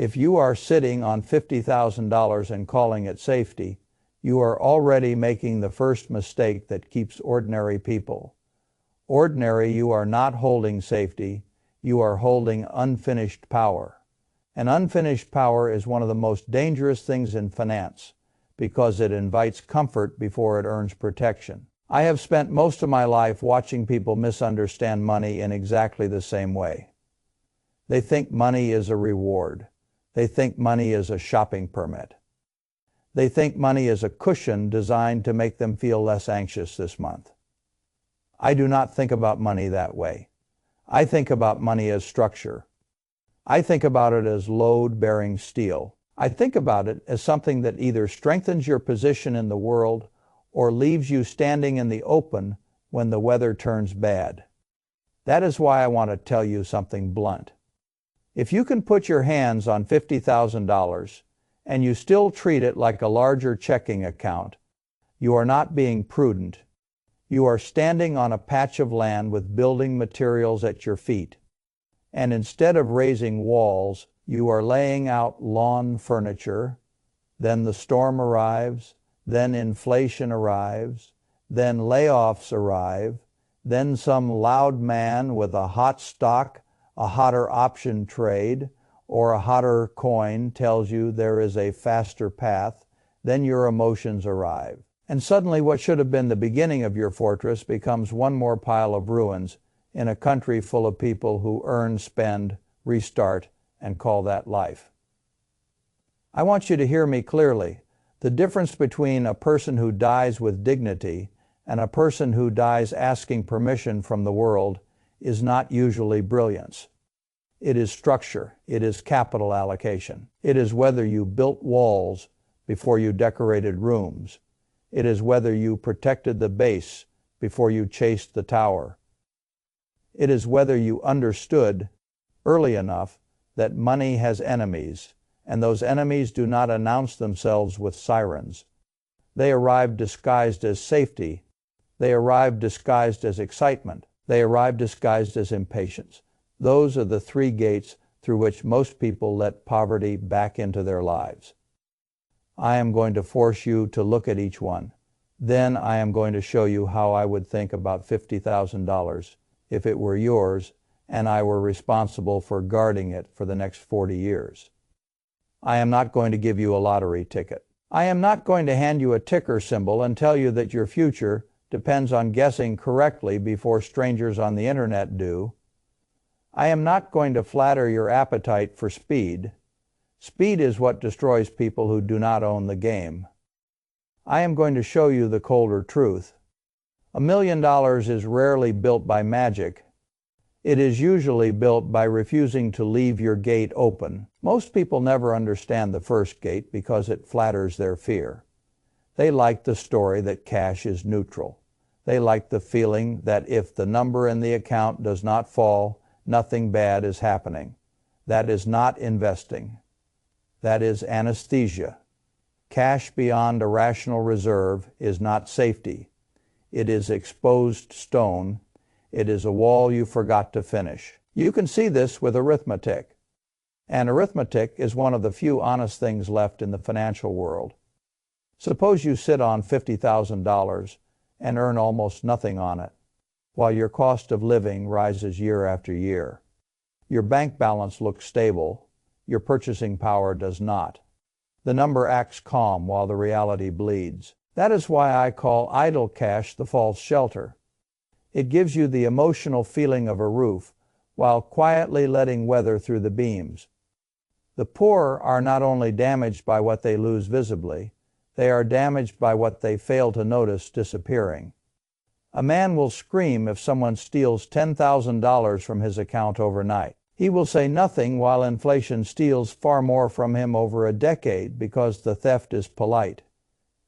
If you are sitting on $50,000 and calling it safety, you are already making the first mistake that keeps ordinary people. Ordinary, you are not holding safety, you are holding unfinished power. And unfinished power is one of the most dangerous things in finance because it invites comfort before it earns protection. I have spent most of my life watching people misunderstand money in exactly the same way. They think money is a reward. They think money is a shopping permit. They think money is a cushion designed to make them feel less anxious this month. I do not think about money that way. I think about money as structure. I think about it as load-bearing steel. I think about it as something that either strengthens your position in the world or leaves you standing in the open when the weather turns bad. That is why I want to tell you something blunt. If you can put your hands on $50,000 and you still treat it like a larger checking account, you are not being prudent. You are standing on a patch of land with building materials at your feet. And instead of raising walls, you are laying out lawn furniture. Then the storm arrives, then inflation arrives, then layoffs arrive, then some loud man with a hot stock, a hotter option trade, or a hotter coin tells you there is a faster path, then your emotions arrive. And suddenly what should have been the beginning of your fortress becomes one more pile of ruins in a country full of people who earn, spend, restart, and call that life. I want you to hear me clearly. The difference between a person who dies with dignity and a person who dies asking permission from the world is not usually brilliance. It is structure. It is capital allocation. It is whether you built walls before you decorated rooms. It is whether you protected the base before you chased the tower. It is whether you understood early enough that money has enemies, and those enemies do not announce themselves with sirens. They arrive disguised as safety. They arrive disguised as excitement. They arrive disguised as impatience. Those are the three gates through which most people let poverty back into their lives. I am going to force you to look at each one. Then I am going to show you how I would think about $50,000 if it were yours and I were responsible for guarding it for the next 40 years. I am not going to give you a lottery ticket. I am not going to hand you a ticker symbol and tell you that your future depends on guessing correctly before strangers on the internet do. I am not going to flatter your appetite for speed. Speed is what destroys people who do not own the game. I am going to show you the colder truth. $1 million is rarely built by magic. It is usually built by refusing to leave your gate open. Most people never understand the first gate because it flatters their fear. They like the story that cash is neutral. They like the feeling that if the number in the account does not fall, nothing bad is happening. That is not investing. That is anesthesia. Cash beyond a rational reserve is not safety. It is exposed stone. It is a wall you forgot to finish. You can see this with arithmetic. And arithmetic is one of the few honest things left in the financial world. Suppose you sit on $50,000 and earn almost nothing on it, while your cost of living rises year after year. Your bank balance looks stable. Your purchasing power does not. The number acts calm while the reality bleeds. That is why I call idle cash the false shelter. It gives you the emotional feeling of a roof while quietly letting weather through the beams. The poor are not only damaged by what they lose visibly, they are damaged by what they fail to notice disappearing. A man will scream if someone steals $10,000 from his account overnight. He will say nothing while inflation steals far more from him over a decade because the theft is polite.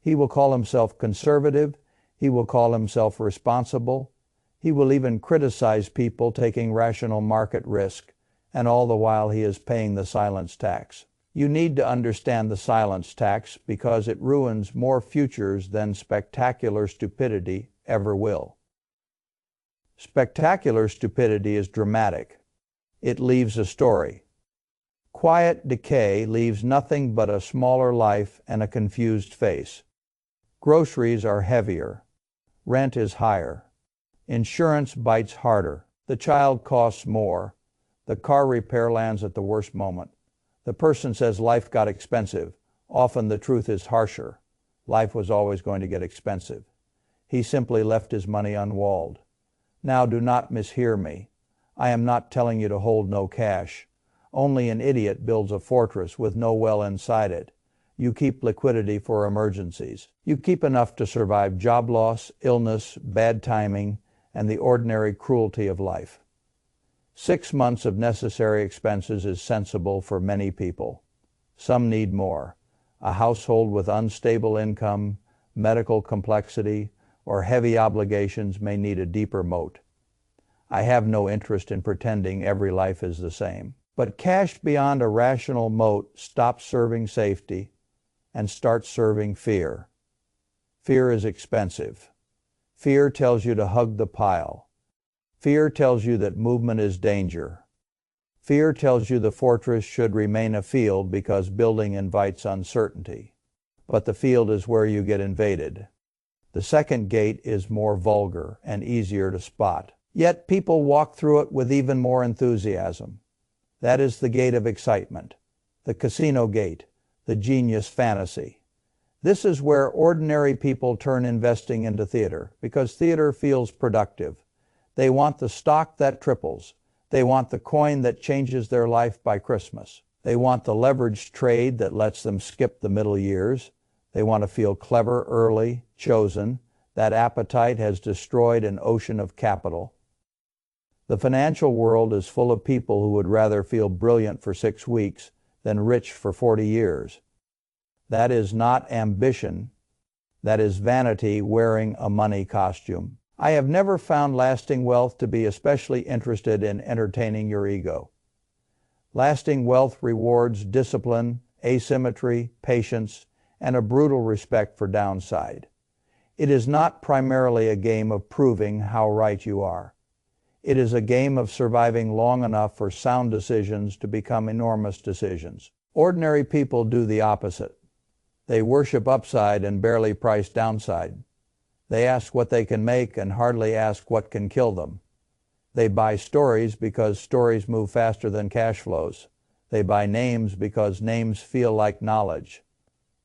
He will call himself conservative. He will call himself responsible. He will even criticize people taking rational market risk, and all the while he is paying the silence tax. You need to understand the silence tax because it ruins more futures than spectacular stupidity ever will. Spectacular stupidity is dramatic. It leaves a story. quiet decay leaves nothing but a smaller life and a confused face. Groceries are heavier. Rent is higher. Insurance bites harder. The child costs more. The car repair lands at the worst moment. The person says life got expensive. Often the truth is harsher. Life was always going to get expensive. He simply left his money unwalled. Now do not mishear me. I am not telling you to hold no cash. Only an idiot builds a fortress with no well inside it. You keep liquidity for emergencies. You keep enough to survive job loss, illness, bad timing, and the ordinary cruelty of life. 6 months of necessary expenses is sensible for many people. Some need more. A household with unstable income, medical complexity, or heavy obligations may need a deeper moat. I have no interest in pretending every life is the same. But cash beyond a rational moat stops serving safety and starts serving fear. Fear is expensive. Fear tells you to hug the pile. Fear tells you that movement is danger. Fear tells you the fortress should remain a field because building invites uncertainty. But the field is where you get invaded. The second gate is more vulgar and easier to spot. Yet people walk through it with even more enthusiasm. That is the gate of excitement, the casino gate, the genius fantasy. This is where ordinary people turn investing into theater, because theater feels productive. They want the stock that triples. They want the coin that changes their life by Christmas. They want the leveraged trade that lets them skip the middle years. They want to feel clever early, chosen. That appetite has destroyed an ocean of capital. The financial world is full of people who would rather feel brilliant for 6 weeks than rich for 40 years. That is not ambition. That is vanity wearing a money costume. I have never found lasting wealth to be especially interested in entertaining your ego. Lasting wealth rewards discipline, asymmetry, patience, and a brutal respect for downside. It is not primarily a game of proving how right you are. It is a game of surviving long enough for sound decisions to become enormous decisions. Ordinary people do the opposite. They worship upside and barely price downside. They ask what they can make and hardly ask what can kill them. They buy stories because stories move faster than cash flows. They buy names because names feel like knowledge.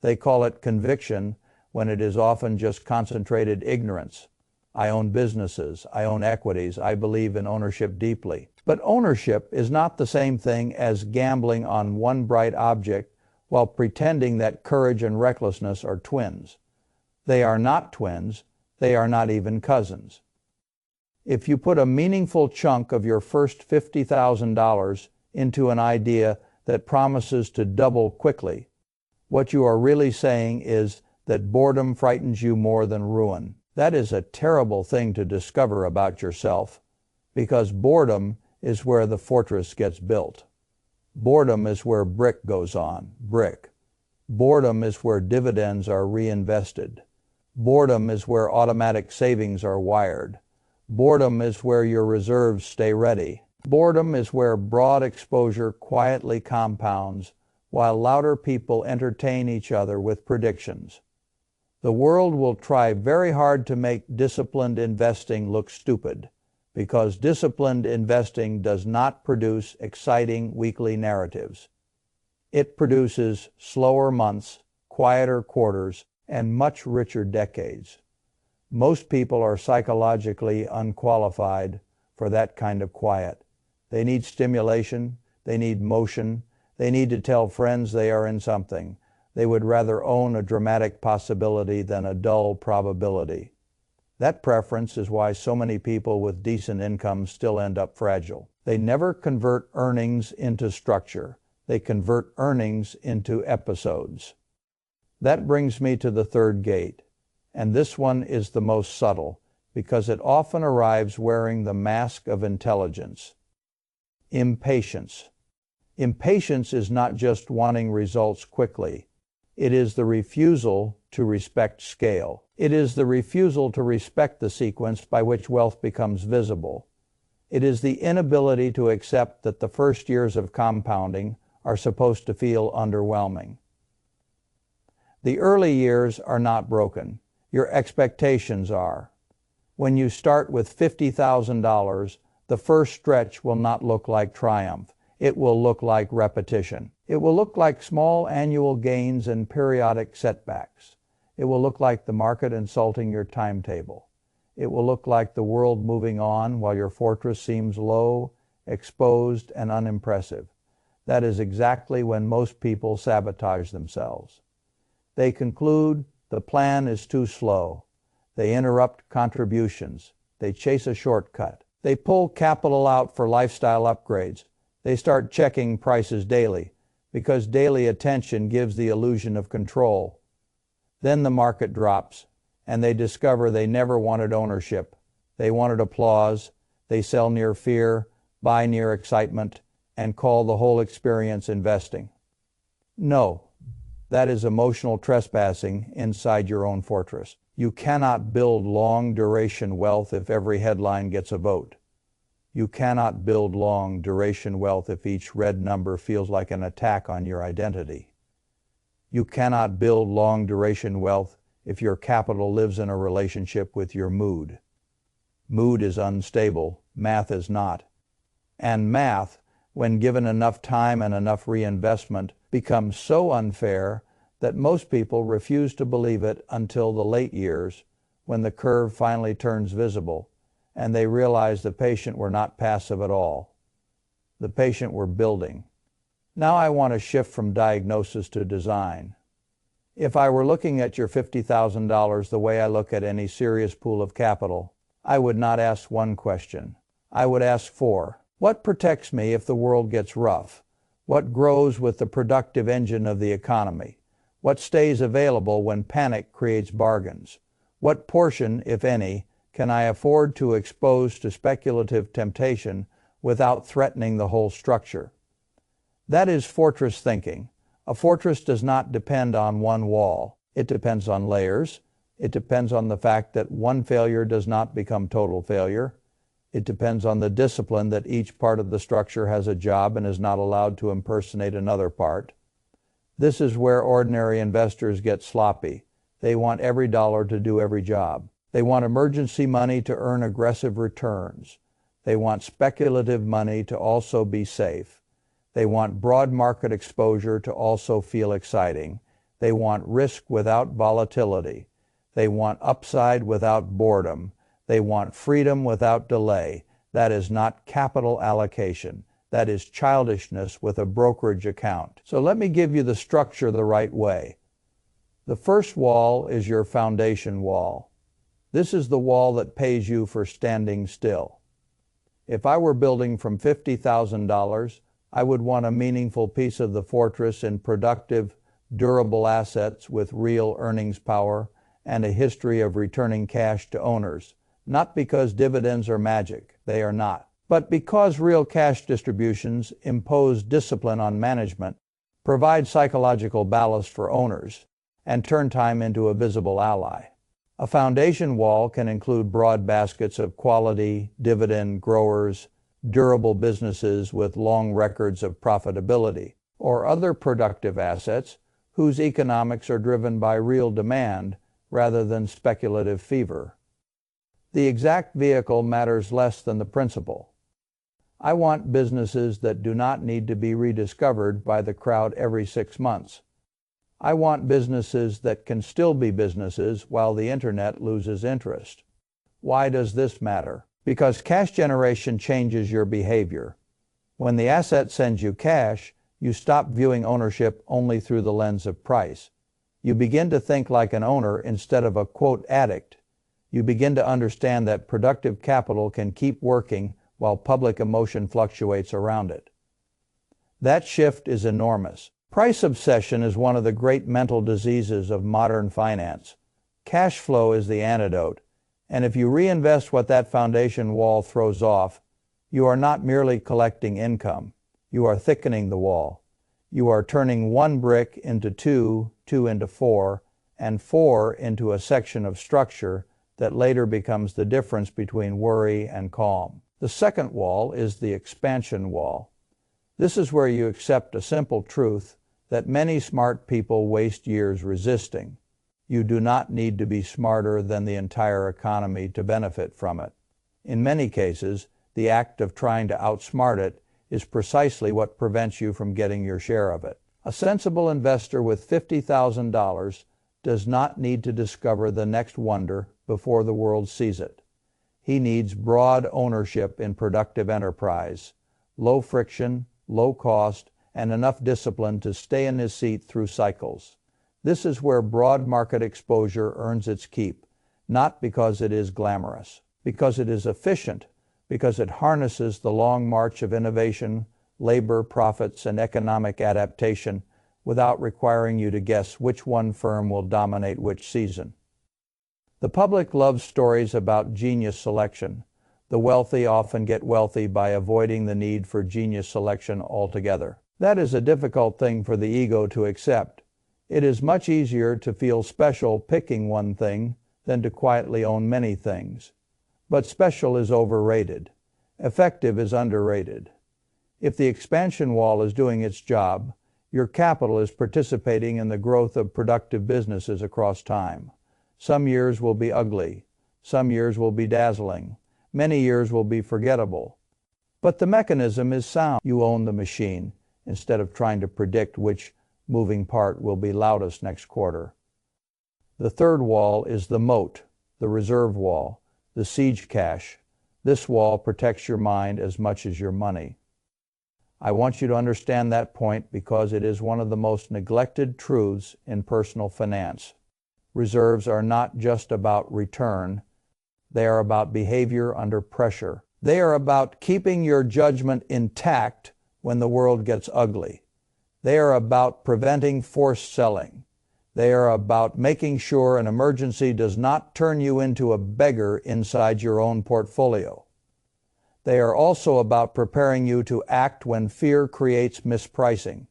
They call it conviction when it is often just concentrated ignorance. I own businesses, I own equities, I believe in ownership deeply. But ownership is not the same thing as gambling on one bright object while pretending that courage and recklessness are twins. They are not twins, they are not even cousins. If you put a meaningful chunk of your first $50,000 into an idea that promises to double quickly, what you are really saying is that boredom frightens you more than ruin. That is a terrible thing to discover about yourself, because boredom is where the fortress gets built. Boredom is where brick goes on, brick. Boredom is where dividends are reinvested. Boredom is where automatic savings are wired. Boredom is where your reserves stay ready. Boredom is where broad exposure quietly compounds, while louder people entertain each other with predictions. The world will try very hard to make disciplined investing look stupid, because disciplined investing does not produce exciting weekly narratives. It produces slower months, quieter quarters, and much richer decades. Most people are psychologically unqualified for that kind of quiet. They need stimulation, they need motion, they need to tell friends they are in something. They would rather own a dramatic possibility than a dull probability. That preference is why so many people with decent incomes still end up fragile. They never convert earnings into structure. They convert earnings into episodes. That brings me to the third gate, and this one is the most subtle because it often arrives wearing the mask of intelligence. Impatience. Impatience is not just wanting results quickly. It is the refusal to respect scale. It is the refusal to respect the sequence by which wealth becomes visible. It is the inability to accept that the first years of compounding are supposed to feel underwhelming. The early years are not broken. Your expectations are. When you start with $50,000, the first stretch will not look like triumph. It will look like repetition. It will look like small annual gains and periodic setbacks. It will look like the market insulting your timetable. It will look like the world moving on while your fortress seems low, exposed, and unimpressive. That is exactly when most people sabotage themselves. They conclude the plan is too slow. They interrupt contributions. They chase a shortcut. They pull capital out for lifestyle upgrades. They start checking prices daily because daily attention gives the illusion of control. Then the market drops and they discover they never wanted ownership. They wanted applause. They sell near fear, buy near excitement, and call the whole experience investing. No, that is emotional trespassing inside your own fortress. You cannot build long-duration wealth if every headline gets a vote. You cannot build long-duration wealth if each red number feels like an attack on your identity. You cannot build long-duration wealth if your capital lives in a relationship with your mood. Mood is unstable, math is not. And math, when given enough time and enough reinvestment, becomes so unfair that most people refuse to believe it until the late years, when the curve finally turns visible and they realize the patient were not passive at all. The patient were building. Now I want to shift from diagnosis to design. If I were looking at your $50,000 the way I look at any serious pool of capital, I would not ask one question. I would ask four. What protects me if the world gets rough? What grows with the productive engine of the economy? What stays available when panic creates bargains? What portion, if any, can I afford to expose to speculative temptation without threatening the whole structure? That is fortress thinking. A fortress does not depend on one wall. It depends on layers. It depends on the fact that one failure does not become total failure. It depends on the discipline that each part of the structure has a job and is not allowed to impersonate another part. This is where ordinary investors get sloppy. They want every dollar to do every job. They want emergency money to earn aggressive returns. They want speculative money to also be safe. They want broad market exposure to also feel exciting. They want risk without volatility. They want upside without boredom. They want freedom without delay. That is not capital allocation. That is childishness with a brokerage account. So let me give you the structure the right way. The first wall is your foundation wall. This is the wall that pays you for standing still. If I were building from $50,000, I would want a meaningful piece of the fortress in productive, durable assets with real earnings power and a history of returning cash to owners. Not because dividends are magic, they are not, but because real cash distributions impose discipline on management, provide psychological ballast for owners, and turn time into a visible ally. A foundation wall can include broad baskets of quality, dividend growers, durable businesses with long records of profitability, or other productive assets whose economics are driven by real demand rather than speculative fever. The exact vehicle matters less than the principle. I want businesses that do not need to be rediscovered by the crowd every 6 months. I want businesses that can still be businesses while the internet loses interest. Why does this matter? Because cash generation changes your behavior. When the asset sends you cash, you stop viewing ownership only through the lens of price. You begin to think like an owner instead of a quote addict. You begin to understand that productive capital can keep working while public emotion fluctuates around it. That shift is enormous. Price obsession is one of the great mental diseases of modern finance. Cash flow is the antidote, and if you reinvest what that foundation wall throws off, you are not merely collecting income. You are thickening the wall. You are turning one brick into two, two into four, and four into a section of structure that later becomes the difference between worry and calm. The second wall is the expansion wall. This is where you accept a simple truth that many smart people waste years resisting. You do not need to be smarter than the entire economy to benefit from it. In many cases, the act of trying to outsmart it is precisely what prevents you from getting your share of it. A sensible investor with $50,000 does not need to discover the next wonder before the world sees it. He needs broad ownership in productive enterprise, low friction, low cost, and enough discipline to stay in his seat through cycles. This is where broad market exposure earns its keep, not because it is glamorous, because it is efficient, because it harnesses the long march of innovation, labor, profits, and economic adaptation without requiring you to guess which one firm will dominate which season. The public loves stories about genius selection. The wealthy often get wealthy by avoiding the need for genius selection altogether. That is a difficult thing for the ego to accept. It is much easier to feel special picking one thing than to quietly own many things. But special is overrated. Effective is underrated. If the expansion wall is doing its job, your capital is participating in the growth of productive businesses across time. Some years will be ugly. Some years will be dazzling. Many years will be forgettable. But the mechanism is sound. You own the machine instead of trying to predict which moving part will be loudest next quarter. The third wall is the moat, the reserve wall, the siege cache. This wall protects your mind as much as your money. I want you to understand that point because it is one of the most neglected truths in personal finance. Reserves are not just about return. They are about behavior under pressure. They are about keeping your judgment intact when the world gets ugly. They are about preventing forced selling. They are about making sure an emergency does not turn you into a beggar inside your own portfolio. They are also about preparing you to act when fear creates mispricing.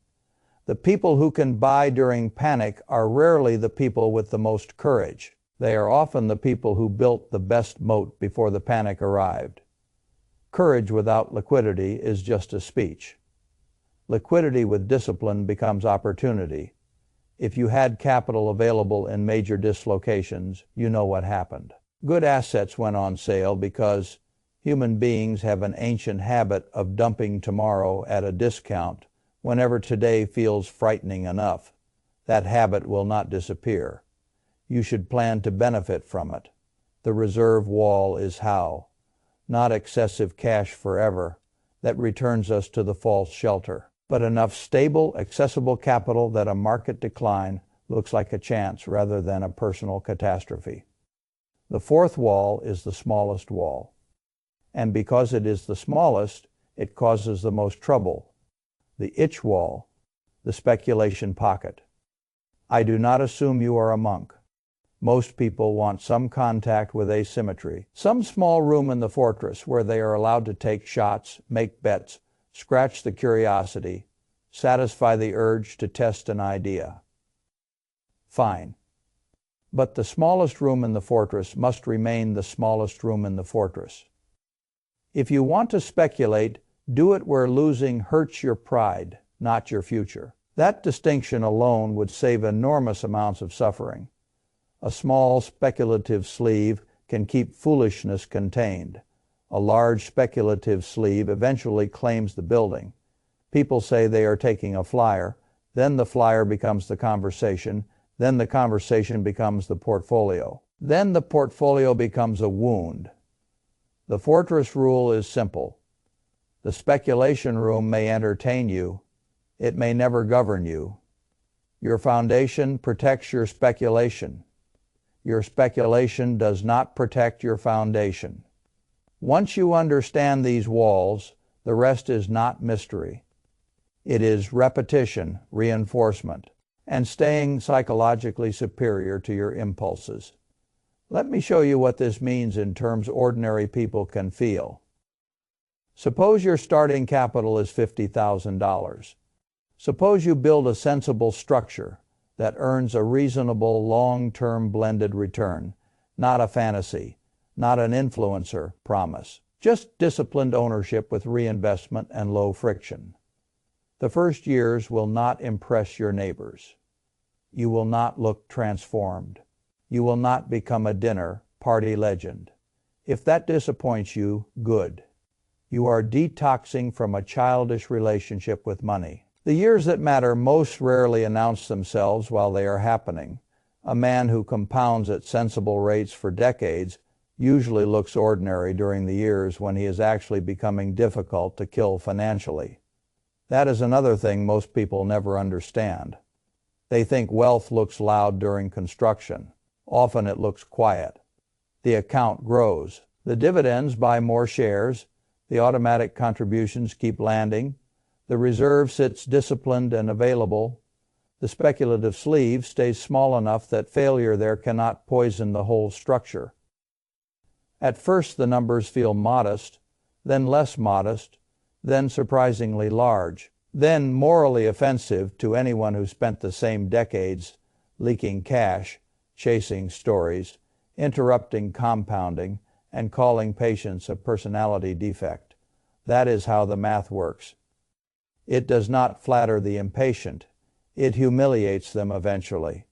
The people who can buy during panic are rarely the people with the most courage. They are often the people who built the best moat before the panic arrived. Courage without liquidity is just a speech. Liquidity with discipline becomes opportunity. If you had capital available in major dislocations, you know what happened. Good assets went on sale because human beings have an ancient habit of dumping tomorrow at a discount whenever today feels frightening enough. That habit will not disappear. You should plan to benefit from it. The reserve wall is how, not excessive cash forever, that returns us to the false shelter, but enough stable, accessible capital that a market decline looks like a chance rather than a personal catastrophe. The fourth wall is the smallest wall. And because it is the smallest, it causes the most trouble. The itch wall, the speculation pocket. I do not assume you are a monk. Most people want some contact with asymmetry, some small room in the fortress where they are allowed to take shots, make bets, scratch the curiosity, satisfy the urge to test an idea. Fine. But the smallest room in the fortress must remain the smallest room in the fortress. If you want to speculate, do it where losing hurts your pride, not your future. That distinction alone would save enormous amounts of suffering. A small speculative sleeve can keep foolishness contained. A large speculative sleeve eventually claims the building. People say they are taking a flyer, then the flyer becomes the conversation, then the conversation becomes the portfolio. Then the portfolio becomes a wound. The fortress rule is simple. The speculation room may entertain you. It may never govern you. Your foundation protects your speculation. Your speculation does not protect your foundation. Once you understand these walls, the rest is not mystery. It is repetition, reinforcement, and staying psychologically superior to your impulses. Let me show you what this means in terms ordinary people can feel. Suppose your starting capital is $50,000. Suppose you build a sensible structure that earns a reasonable long-term blended return, not a fantasy, not an influencer promise, just disciplined ownership with reinvestment and low friction. The first years will not impress your neighbors. You will not look transformed. You will not become a dinner party legend. If that disappoints you, good. You are detoxing from a childish relationship with money. The years that matter most rarely announce themselves while they are happening. A man who compounds at sensible rates for decades usually looks ordinary during the years when he is actually becoming difficult to kill financially. That is another thing most people never understand. They think wealth looks loud during construction. Often it looks quiet. The account grows. The dividends buy more shares. The automatic contributions keep landing. The reserve sits disciplined and available. The speculative sleeve stays small enough that failure there cannot poison the whole structure. At first the numbers feel modest, then less modest, then surprisingly large, then morally offensive to anyone who spent the same decades leaking cash, chasing stories, interrupting compounding, and calling patience a personality defect. That is how the math works. It does not flatter the impatient. It humiliates them eventually.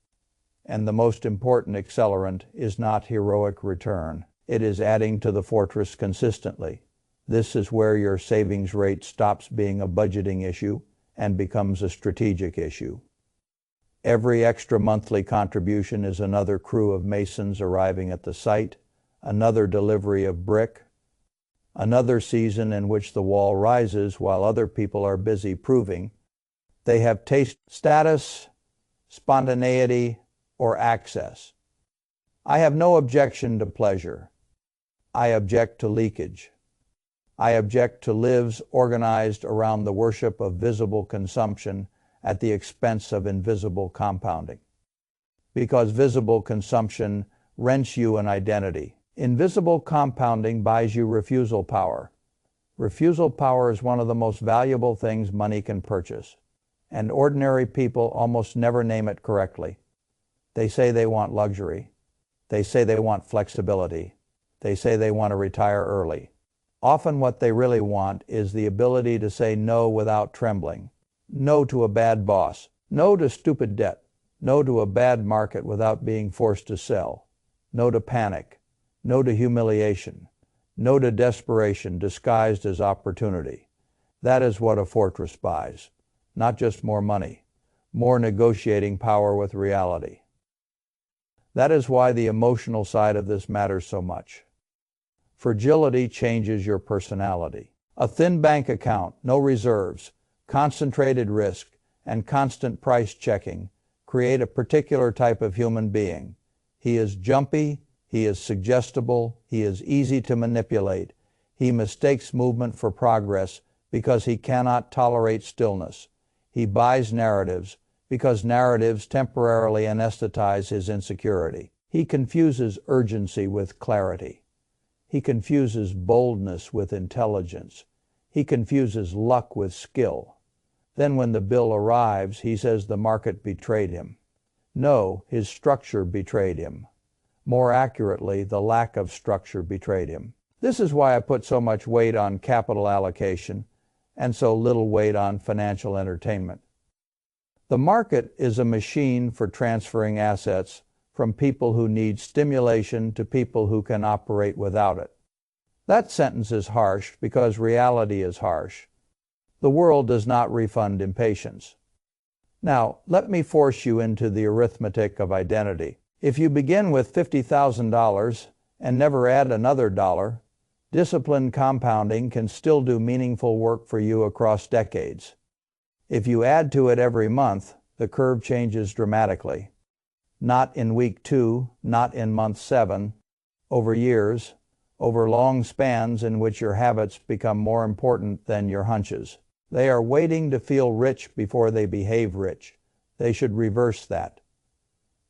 And the most important accelerant is not heroic return. It is adding to the fortress consistently. This is where your savings rate stops being a budgeting issue and becomes a strategic issue. Every extra monthly contribution is another crew of masons arriving at the site, another delivery of brick, another season in which the wall rises while other people are busy proving they have taste, status, spontaneity, or access. I have no objection to pleasure. I object to leakage. I object to lives organized around the worship of visible consumption at the expense of invisible compounding. Because visible consumption rents you an identity. Invisible compounding buys you refusal power. Refusal power is one of the most valuable things money can purchase, and ordinary people almost never name it correctly. They say they want luxury. They say they want flexibility. They say they want to retire early. Often what they really want is the ability to say no without trembling. No to a bad boss. No to stupid debt. No to a bad market without being forced to sell. No to panic. No to humiliation. No to desperation disguised as opportunity. That is what a fortress buys. Not just more money. More negotiating power with reality. That is why the emotional side of this matters so much. Fragility changes your personality. A thin bank account, no reserves, concentrated risk, and constant price checking create a particular type of human being. He is jumpy, he is suggestible, he is easy to manipulate. He mistakes movement for progress because he cannot tolerate stillness. He buys narratives because narratives temporarily anesthetize his insecurity. He confuses urgency with clarity. He confuses boldness with intelligence. He confuses luck with skill. Then when the bill arrives, he says the market betrayed him. No, his structure betrayed him. More accurately, the lack of structure betrayed him. This is why I put so much weight on capital allocation and so little weight on financial entertainment. The market is a machine for transferring assets from people who need stimulation to people who can operate without it. That sentence is harsh because reality is harsh. The world does not refund impatience. Now, let me force you into the arithmetic of identity. If you begin with $50,000 and never add another dollar, disciplined compounding can still do meaningful work for you across decades. If you add to it every month, the curve changes dramatically. Not in week 2, not in month 7, over years, over long spans in which your habits become more important than your hunches. They are waiting to feel rich before they behave rich. They should reverse that.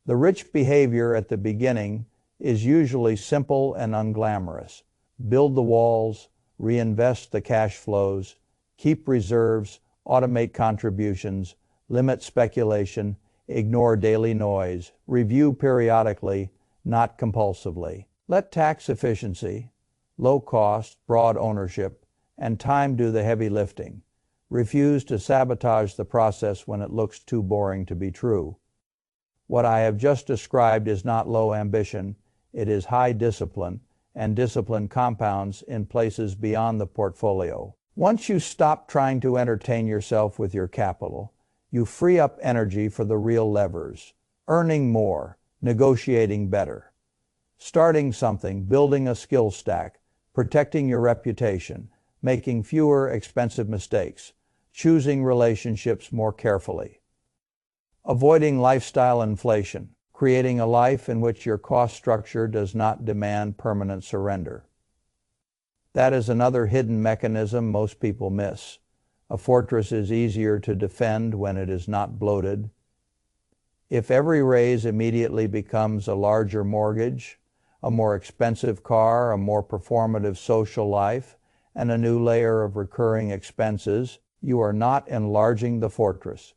The rich behavior at the beginning is usually simple and unglamorous. Build the walls, reinvest the cash flows, keep reserves, automate contributions, limit speculation, ignore daily noise, review periodically, not compulsively. Let tax efficiency, low cost, broad ownership, and time do the heavy lifting. Refuse to sabotage the process when it looks too boring to be true. What I have just described is not low ambition, it is high discipline, and discipline compounds in places beyond the portfolio. Once you stop trying to entertain yourself with your capital, you free up energy for the real levers: earning more, negotiating better, starting something, building a skill stack, protecting your reputation, making fewer expensive mistakes, choosing relationships more carefully, avoiding lifestyle inflation, creating a life in which your cost structure does not demand permanent surrender. That is another hidden mechanism most people miss. A fortress is easier to defend when it is not bloated. If every raise immediately becomes a larger mortgage, a more expensive car, a more performative social life, and a new layer of recurring expenses, you are not enlarging the fortress.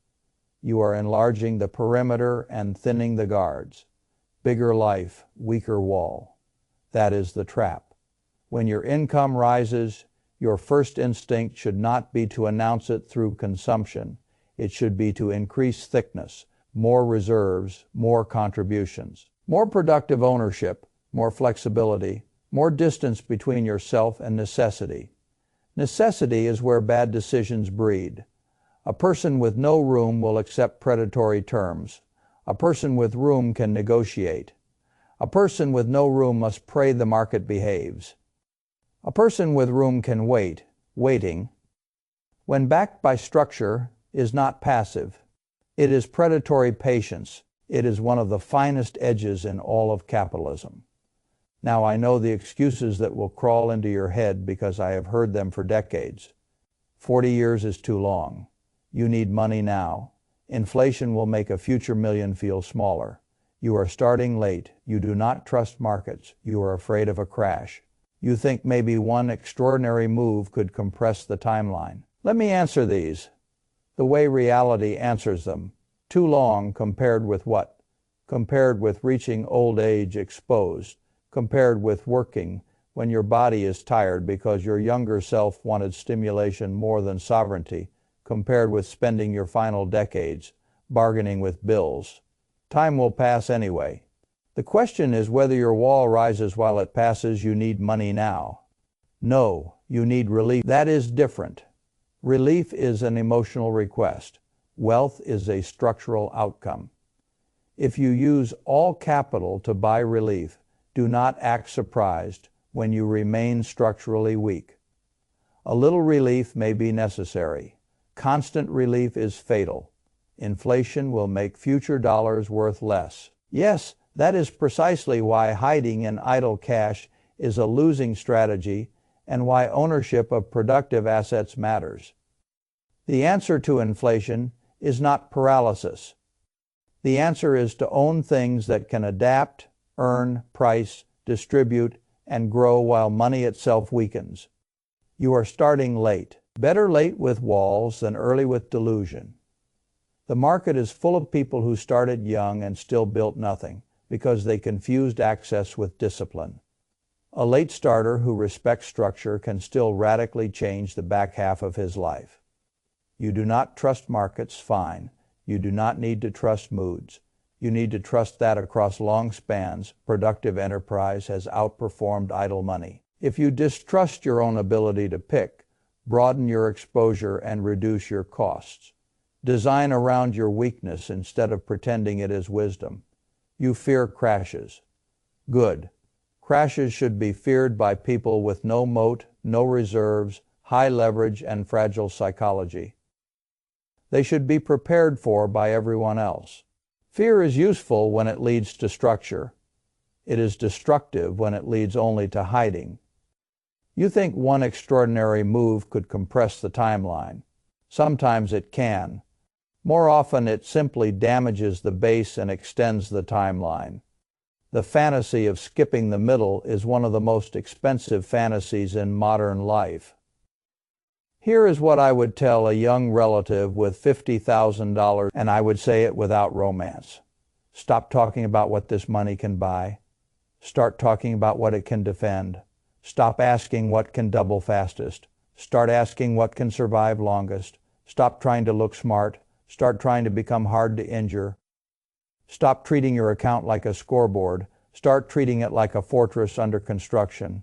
You are enlarging the perimeter and thinning the guards. Bigger life, weaker wall. That is the trap. When your income rises, your first instinct should not be to announce it through consumption. It should be to increase thickness, more reserves, more contributions, more productive ownership, more flexibility, more distance between yourself and necessity. Necessity is where bad decisions breed. A person with no room will accept predatory terms. A person with room can negotiate. A person with no room must pray the market behaves. A person with room can wait. Waiting, when backed by structure, is not passive. It is predatory patience. It is one of the finest edges in all of capitalism. Now I know the excuses that will crawl into your head because I have heard them for decades. 40 years is too long. You need money now. Inflation will make a future million feel smaller. You are starting late. You do not trust markets. You are afraid of a crash. You think maybe one extraordinary move could compress the timeline. Let me answer these the way reality answers them. Too long compared with what? Compared with reaching old age exposed. Compared with working when your body is tired because your younger self wanted stimulation more than sovereignty. Compared with spending your final decades bargaining with bills. Time will pass anyway. The question is whether your wall rises while it passes. You need money now. No, you need relief. That is different. Relief is an emotional request. Wealth is a structural outcome. If you use all capital to buy relief, do not act surprised when you remain structurally weak. A little relief may be necessary. Constant relief is fatal. Inflation will make future dollars worth less. Yes, that is precisely why hiding in idle cash is a losing strategy and why ownership of productive assets matters. The answer to inflation is not paralysis. The answer is to own things that can adapt, earn, price, distribute, and grow while money itself weakens. You are starting late. Better late with walls than early with delusion. The market is full of people who started young and still built nothing because they confused access with discipline. A late starter who respects structure can still radically change the back half of his life. You do not trust markets, fine. You do not need to trust moods. You need to trust that across long spans, productive enterprise has outperformed idle money. If you distrust your own ability to pick, broaden your exposure and reduce your costs. Design around your weakness instead of pretending it is wisdom. You fear crashes. Good. Crashes should be feared by people with no moat, no reserves, high leverage, and fragile psychology. They should be prepared for by everyone else. Fear is useful when it leads to structure. It is destructive when it leads only to hiding. You think one extraordinary move could compress the timeline. Sometimes it can. More often it simply damages the base and extends the timeline. The fantasy of skipping the middle is one of the most expensive fantasies in modern life. Here is what I would tell a young relative with $50,000, and I would say it without romance. Stop talking about what this money can buy. Start talking about what it can defend. Stop asking what can double fastest. Start asking what can survive longest. Stop trying to look smart. Start trying to become hard to injure. Stop treating your account like a scoreboard. Start treating it like a fortress under construction.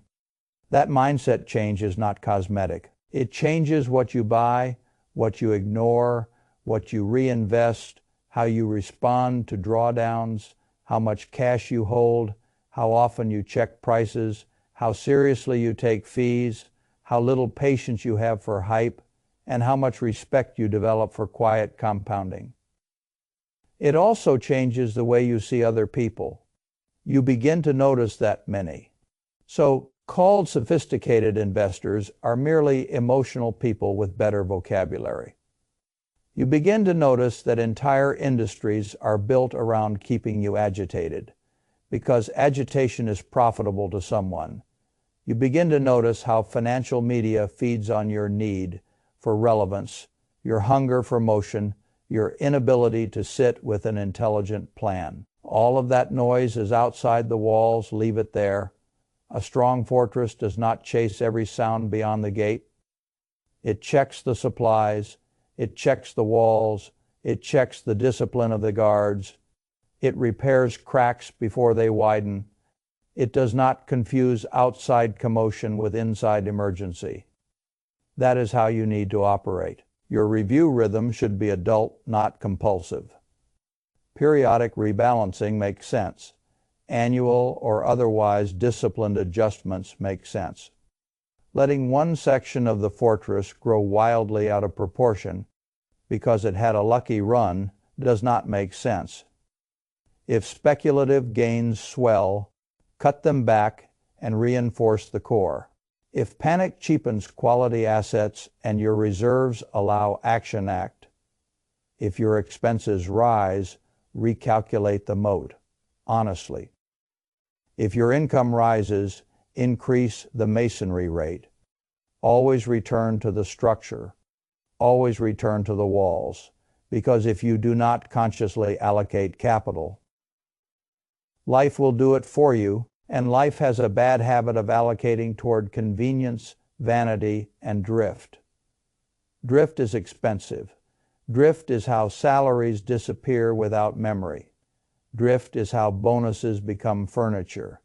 That mindset change is not cosmetic. It changes what you buy, what you ignore, what you reinvest, how you respond to drawdowns, how much cash you hold, how often you check prices, how seriously you take fees, how little patience you have for hype, and how much respect you develop for quiet compounding. It also changes the way you see other people. You begin to notice that many so-called sophisticated investors are merely emotional people with better vocabulary. You begin to notice that entire industries are built around keeping you agitated, because agitation is profitable to someone. You begin to notice how financial media feeds on your need for relevance, your hunger for motion, your inability to sit with an intelligent plan. All of that noise is outside the walls. Leave it there. A strong fortress does not chase every sound beyond the gate. It checks the supplies. It checks the walls. It checks the discipline of the guards. It repairs cracks before they widen. It does not confuse outside commotion with inside emergency. That is how you need to operate. Your review rhythm should be adult, not compulsive. Periodic rebalancing makes sense. Annual or otherwise disciplined adjustments make sense. Letting one section of the fortress grow wildly out of proportion because it had a lucky run does not make sense. If speculative gains swell, cut them back and reinforce the core. If panic cheapens quality assets and your reserves allow action act, if your expenses rise, recalculate the moat, honestly. If your income rises, increase the masonry rate. Always return to the structure. Always return to the walls, because if you do not consciously allocate capital, life will do it for you, and life has a bad habit of allocating toward convenience, vanity, and drift. Drift is expensive. Drift is how salaries disappear without memory. Drift is how bonuses become furniture.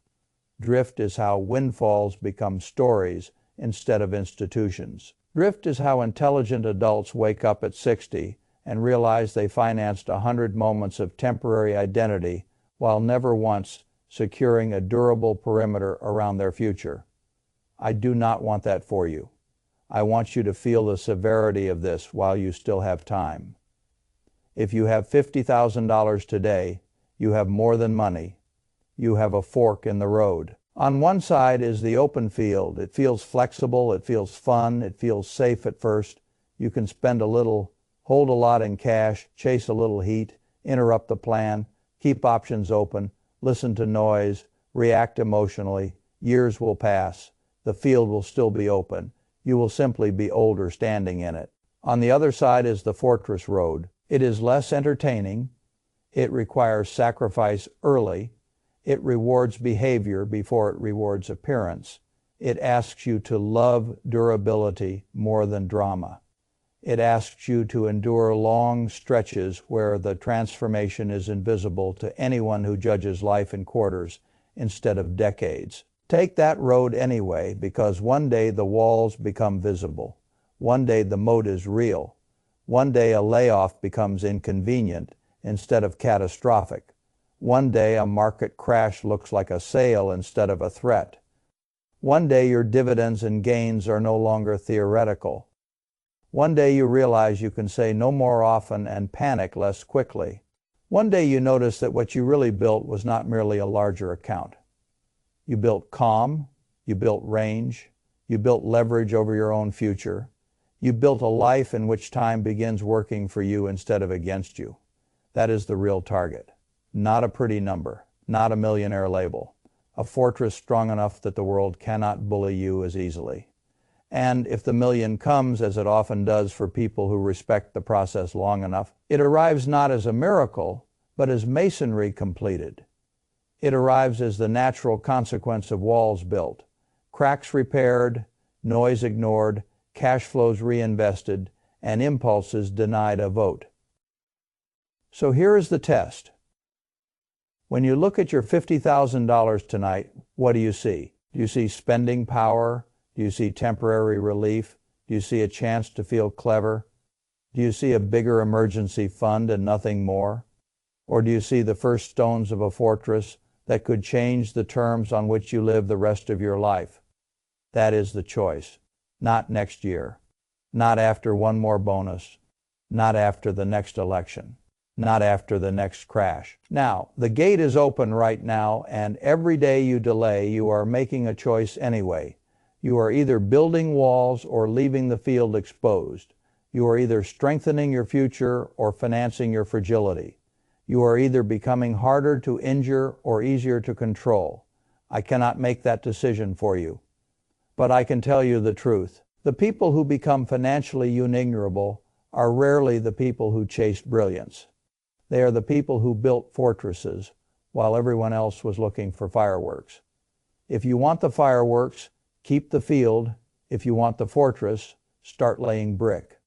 Drift is how windfalls become stories instead of institutions. Drift is how intelligent adults wake up at 60 and realize they financed 100 moments of temporary identity while never once securing a durable perimeter around their future. I do not want that for you. I want you to feel the severity of this while you still have time. If you have $50,000 today, you have more than money. You have a fork in the road. On one side is the open field. It feels flexible, it feels fun, it feels safe at first. You can spend a little, hold a lot in cash, chase a little heat, interrupt the plan, keep options open, listen to noise, react emotionally. Years will pass. The field will still be open. You will simply be older standing in it. On the other side is the fortress road. It is less entertaining. It requires sacrifice early. It rewards behavior before it rewards appearance. It asks you to love durability more than drama. It asks you to endure long stretches where the transformation is invisible to anyone who judges life in quarters instead of decades. Take that road anyway, because one day the walls become visible. One day the moat is real. One day a layoff becomes inconvenient instead of catastrophic. One day a market crash looks like a sale instead of a threat. One day your dividends and gains are no longer theoretical. One day you realize you can say no more often and panic less quickly. One day you notice that what you really built was not merely a larger account. You built calm, you built range, you built leverage over your own future. You built a life in which time begins working for you instead of against you. That is the real target. Not a pretty number, not a millionaire label. A fortress strong enough that the world cannot bully you as easily. And if the million comes, as it often does for people who respect the process long enough, it arrives not as a miracle, but as masonry completed. It arrives as the natural consequence of walls built, cracks repaired, noise ignored, cash flows reinvested, and impulses denied a vote. So here is the test. When you look at your $50,000 tonight, what do you see? Do you see spending power? Do you see temporary relief? Do you see a chance to feel clever? Do you see a bigger emergency fund and nothing more? Or do you see the first stones of a fortress that could change the terms on which you live the rest of your life? That is the choice. Not next year. Not after one more bonus. Not after the next election. Not after the next crash. Now, the gate is open right now, and every day you delay, you are making a choice anyway. You are either building walls or leaving the field exposed. You are either strengthening your future or financing your fragility. You are either becoming harder to injure or easier to control. I cannot make that decision for you. But I can tell you the truth. The people who become financially unignorable are rarely the people who chased brilliance. They are the people who built fortresses while everyone else was looking for fireworks. If you want the fireworks, keep the field. If you want the fortress, start laying brick.